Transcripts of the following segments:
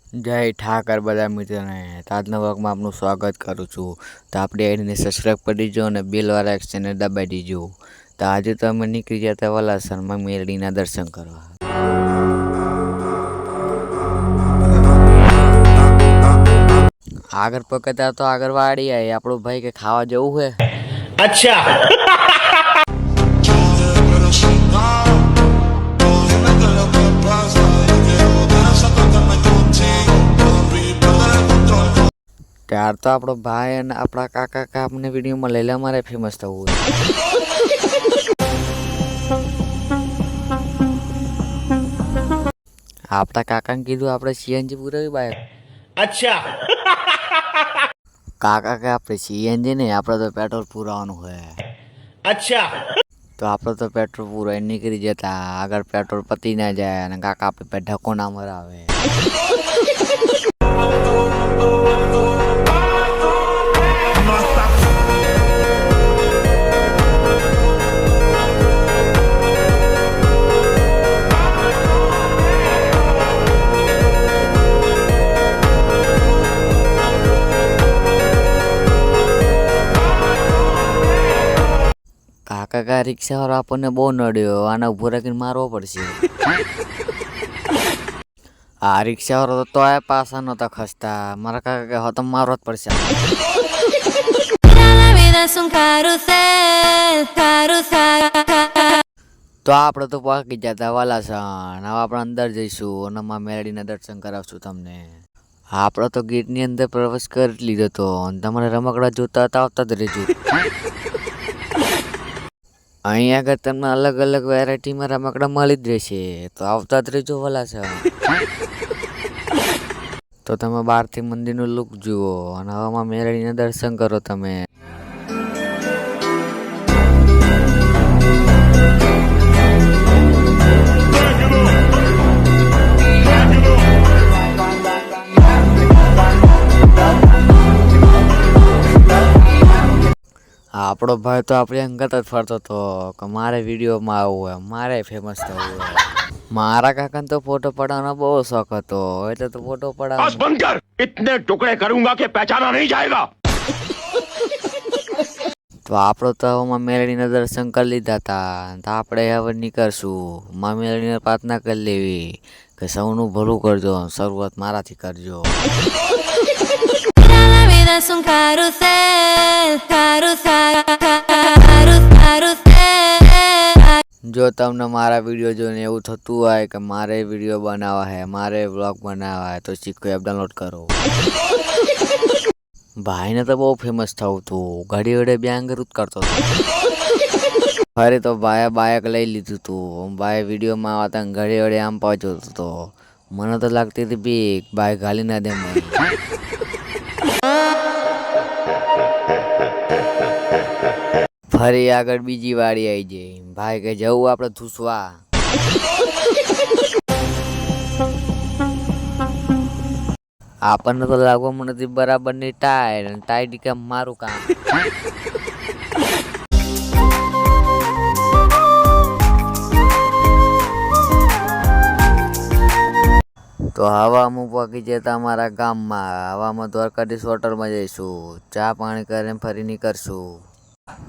જય ઠાકર બધા મિત્રોને આજના વર્ગમાં આપનું સ્વાગત કરું છું. તો આપણી આઈડીને સબસ્ક્રાઈબ કરી દીજો અને બેલવાળા એક્શનને દબાવી દીજો. તો આજે તો અમે નીકળી ગયા હતા વલાસરમાં મેરડીના દર્શન કરવા. આગળ પકડતા તો આગળ વાળી આવી આપણું ભાઈ કે ખાવા જવું હે. अच्छा ત્યાર તો આપણો ભાઈ અને આપણા કાકા કાપને વિડીયોમાં લઈ લે મારે ફેમસ થવું હોય. આપણા કાકાને કીધું આપણે સીએનજી પુરાવી બાઈક. अच्छा કાકા કે આપણે સીએનજી નહીં, આપણે તો પેટ્રોલ પુરાવાનું હોય. अच्छा તો આપણે તો પેટ્રોલ પૂરાઈ નીકળી જતા આગળ પેટ્રોલ પતી ના જાય અને કાકા આપણે પે ઢકો ના મરાવે. કાકા રિક્ષા વાળો આપણને બહુ નડ્યો, આને ઉભો રાખીને મારવો પડશે. આ રિક્ષા વાળો તો તોય પાછા નતા ખસતા, મારા કાકા કે તો મારવો જ પડશે. તો આપણે તો પાકી જતા વાલાસણ. હવે આપણે અંદર જઈશું અને માં મેરડીના દર્શન કરાવશું તમને. આપણે તો ગેટની અંદર પ્રવેશ કરી લીધો હતો અને તમારે રમકડા જોતા હતા આવતા જ રહેજો. અહીં આગળ તમને અલગ અલગ વેરાયટીમાં રમકડા મળી જ રહેશે, તો આવતા જ રહેજો વલાસણ. તો તમે બહારથી મંદિરનું લુક જુઓ અને હવામાં મેરડીના દર્શન કરો તમે. આપણો ભાઈ તો આપણી અંગત જ ફરતો હતો કે મારે વિડીયોમાં આવવું હોય, મારે ફેમસ થવું હોય. મારા કાકાને તો ફોટો પડાવવાનો બહુ શોખ હતો, એટલે તો ફોટો પડાવવાનો. बंद कर इतने टुकड़े करूंगा कि पहचाना नहीं जाएगा તો આપણો તો હવામાં મેરડીના દર્શન કરી લીધા હતા. તો આપણે હવે નીકળશું. માં મેરડીને પ્રાર્થના કરી લેવી કે સૌનું ભલું કરજો, શરૂઆત મારાથી કરજો. જો તમને મારા વિડીયો જોઈને એવું થતું હોય કે મારે વિડીયો બનાવવા હે, મારે વ્લોગ બનાવવા હે, તો ચીકો એપ ડાઉનલોડ કરો. ભાઈને તો બહુ ફેમસ થવું હતું, ઘડી વડે બેંગર જ કરતો હતો. ફરી તો ભાઈએ બાઇક લઈ લીધું હતું. ભાઈ વિડીયોમાં આવતા ઘડી વડે આમ પહોંચ્યો હતો. મને તો લાગતી હતી બીક, બાઇક ગાલી ના દે મને. ફરી આગળ બીજી વાડી આવી જાય. ભાઈ કે જવું આપણે ધૂસવા. આપણને તો લાગવા મને નથી બરાબર ની ટાયર ટાઈટ કે મારું કામ. તો હવામાં પહોંચી જતા અમારા ગામમાં. હવામાં દ્વારકાધીશ હોટલમાં જઈશું, ચા પાણી કરીને ફરી નીકળશું.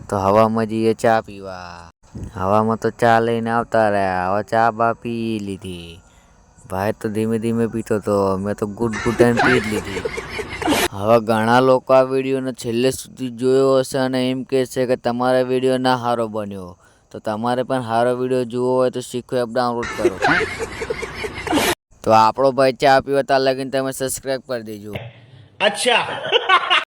તો હવામાં જઈએ ચા પીવા. હવામાં તો ચા લઈને આવતા રહ્યા. હવે ચા બા પી લીધી. ભાઈ તો ધીમે ધીમે પીતો હતો, મેં તો ગુડ ગુડ પી જ લીધી. હવે ઘણા લોકો આ વિડીયોને છેલ્લે સુધી જોયો હશે અને એમ કહે છે કે તમારો વિડીયો ના સારો બન્યો. તો તમારે પણ સારો વિડીયો જોવો હોય તો શીખો એપ ડાઉનલોડ કરો. તો આપણો ભાઈ ચા પીવા ત્યાં લગીને તમે સબસ્ક્રાઈબ કરી દેજો. अच्छा